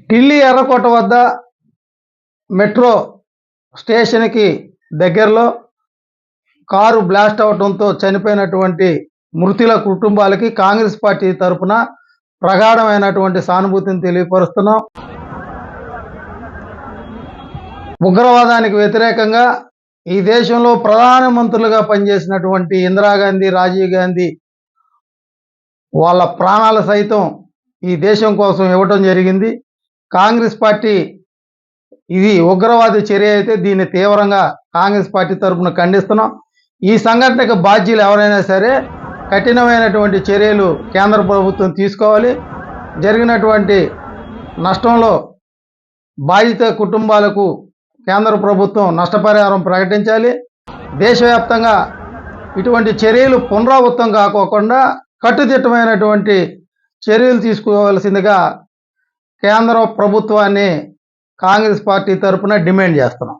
ఢిల్లీ ఎర్రకోట వద్ద మెట్రో స్టేషన్కి దగ్గరలో కారు బ్లాస్ట్ అవడంతో చనిపోయినటువంటి మృతుల కుటుంబాలకి కాంగ్రెస్ పార్టీ తరఫున ప్రగాఢమైనటువంటి సానుభూతిని తెలియపరుస్తున్నాం. ఉగ్రవాదానికి వ్యతిరేకంగా ఈ దేశంలో ప్రధానమంత్రులుగా పనిచేసినటువంటి ఇందిరాగాంధీ, రాజీవ్ గాంధీ వాళ్ళ ప్రాణాలు సైతం ఈ దేశం కోసం ఇవ్వటం జరిగింది. కాంగ్రెస్ పార్టీ ఇది ఉగ్రవాద చర్య అయితే దీన్ని తీవ్రంగా కాంగ్రెస్ పార్టీ తరఫున ఖండిస్తున్నాం. ఈ సంఘటనకు బాధ్యులు ఎవరైనా సరే కఠినమైనటువంటి చర్యలు కేంద్ర ప్రభుత్వం తీసుకోవాలి. జరిగినటువంటి నష్టంలో బాధిత కుటుంబాలకు కేంద్ర ప్రభుత్వం నష్టపరిహారం ప్రకటించాలి. దేశవ్యాప్తంగా ఇటువంటి చర్యలు పునరావృతం కాకోకుండా కట్టుదిట్టమైనటువంటి చర్యలు తీసుకోవాల్సిందిగా కేంద్ర ప్రభుత్వాన్ని కాంగ్రెస్ పార్టీ తరఫున డిమాండ్ చేస్తున్నాం.